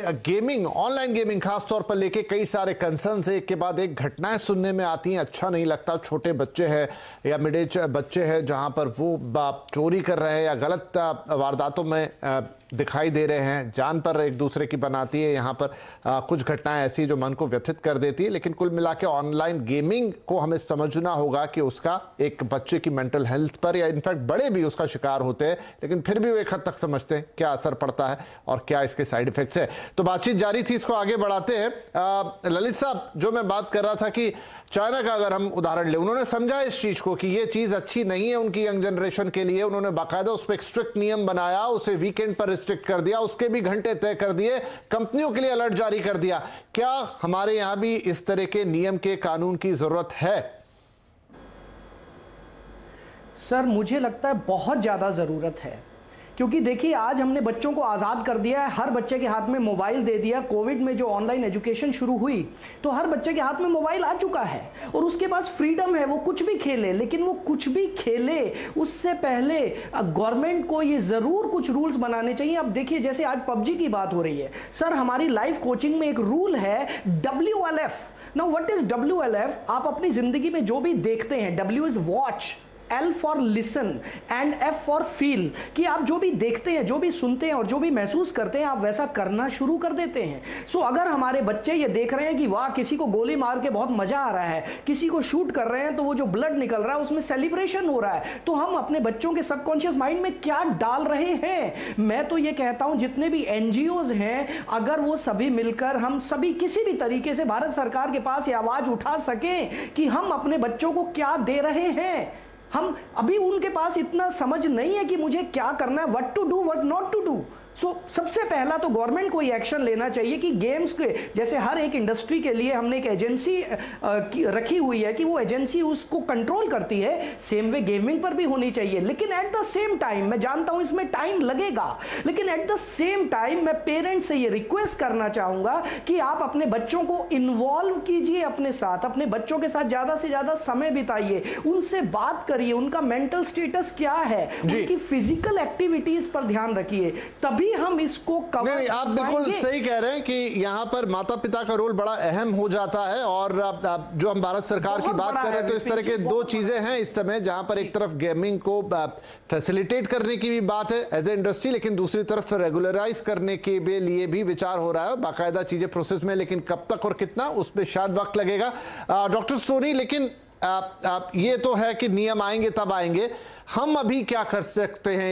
Gaming, online gaming खास तौर पर लेके कई सारे कंसर्न एक के बाद एक घटनाएं सुनने में आती हैं। अच्छा नहीं लगता। छोटे बच्चे हैं या मिड एज बच्चे हैं जहां पर वो चोरी कर रहे हैं या गलत वारदातों में दिखाई दे रहे हैं, जान पर एक दूसरे की बनाती है। यहाँ पर कुछ घटनाएं ऐसी जो मन को व्यथित कर देती है। लेकिन कुल मिला के ऑनलाइन गेमिंग को हमें समझना होगा कि उसका एक बच्चे की मेंटल हेल्थ पर या इनफैक्ट बड़े भी उसका शिकार होते हैं, लेकिन फिर भी वो एक हद तक समझते हैं क्या असर पड़ता है और क्या इसके साइड इफेक्ट्स है। तो बातचीत जारी थी, इसको आगे बढ़ाते हैं। ललित साहब, जो मैं बात कर रहा था कि चाइना का अगर हम उदाहरण लें, उन्होंने समझा इस चीज को कि ये चीज अच्छी नहीं है उनकी यंग जनरेशन के लिए। उन्होंने बाकायदा उस पर एक स्ट्रिक्ट नियम बनाया, उसे वीकेंड पर रिस्ट्रिक्ट कर दिया, उसके भी घंटे तय कर दिए, कंपनियों के लिए अलर्ट जारी कर दिया। क्या हमारे यहां भी इस तरह के नियम के कानून की जरूरत है? सर, मुझे लगता है बहुत ज्यादा जरूरत है, क्योंकि देखिए आज हमने बच्चों को आज़ाद कर दिया है, हर बच्चे के हाथ में मोबाइल दे दिया। कोविड में जो ऑनलाइन एजुकेशन शुरू हुई तो हर बच्चे के हाथ में मोबाइल आ चुका है और उसके पास फ्रीडम है, वो कुछ भी खेले। लेकिन वो कुछ भी खेले उससे पहले गवर्नमेंट को ये ज़रूर कुछ रूल्स बनाने चाहिए। अब देखिए जैसे आज पबजी की बात हो रही है, सर हमारी लाइफ कोचिंग में एक रूल है WLF। Now what is WLF? आप अपनी जिंदगी में जो भी देखते हैं, W is watch, L for listen and F for feel, कि आप जो भी देखते हैं, जो भी सुनते हैं और जो भी महसूस करते हैं आप वैसा करना शुरू कर देते हैं। सो अगर हमारे बच्चे ये देख रहे हैं कि वाह किसी को गोली मार के बहुत मजा आ रहा है, किसी को शूट कर रहे हैं तो वो जो ब्लड निकल रहा है उसमें सेलिब्रेशन हो रहा है, तो हम अपने बच्चों के सबकॉन्शियस माइंड में क्या डाल रहे हैं? मैं तो ये कहता हूं जितने भी NGOs हैं, अगर वो सभी मिलकर हम सभी किसी भी तरीके से भारत सरकार के पास ये आवाज उठा सकें कि हम अपने बच्चों को क्या दे रहे हैं। हम अभी उनके पास इतना समझ नहीं है कि मुझे क्या करना है, what to do what not to do. So सबसे पहला तो गवर्नमेंट को ये एक्शन लेना चाहिए कि गेम्स के जैसे हर एक इंडस्ट्री के लिए हमने एक एजेंसी रखी हुई है कि वो एजेंसी उसको कंट्रोल करती है, सेम वे गेमिंग पर भी होनी चाहिए। लेकिन एट द सेम टाइम, मैं जानता हूं इसमें टाइम लगेगा, लेकिन एट द सेम टाइम मैं पेरेंट्स से ये रिक्वेस्ट करना चाहूंगा कि आप अपने बच्चों को इन्वॉल्व कीजिए अपने साथ, अपने बच्चों के साथ ज्यादा से ज्यादा समय बिताइए, उनसे बात करिए, उनका मेंटल स्टेटस क्या है, उनकी फिजिकल एक्टिविटीज पर ध्यान रखिए, तभी हम इसको कवर। नहीं, आप बिल्कुल सही कह रहे हैं कि यहाँ पर माता पिता का रोल बड़ा अहम हो जाता है। और जो हम भारत सरकार की बात कर रहे हैं तो इस तरह के दो चीजें हैं इस समय, जहां पर एक तरफ गेमिंग को फैसिलिटेट करने की भी बात है एज ए इंडस्ट्री, लेकिन दूसरी तरफ रेगुलराइज करने के लिए भी विचार हो रहा है, बाकायदा चीजें प्रोसेस में। लेकिन कब तक और कितना, उस पर शायद वक्त लगेगा। डॉक्टर सोनी, लेकिन ये तो है कि नियम आएंगे तब आएंगे, हम अभी क्या कर सकते हैं?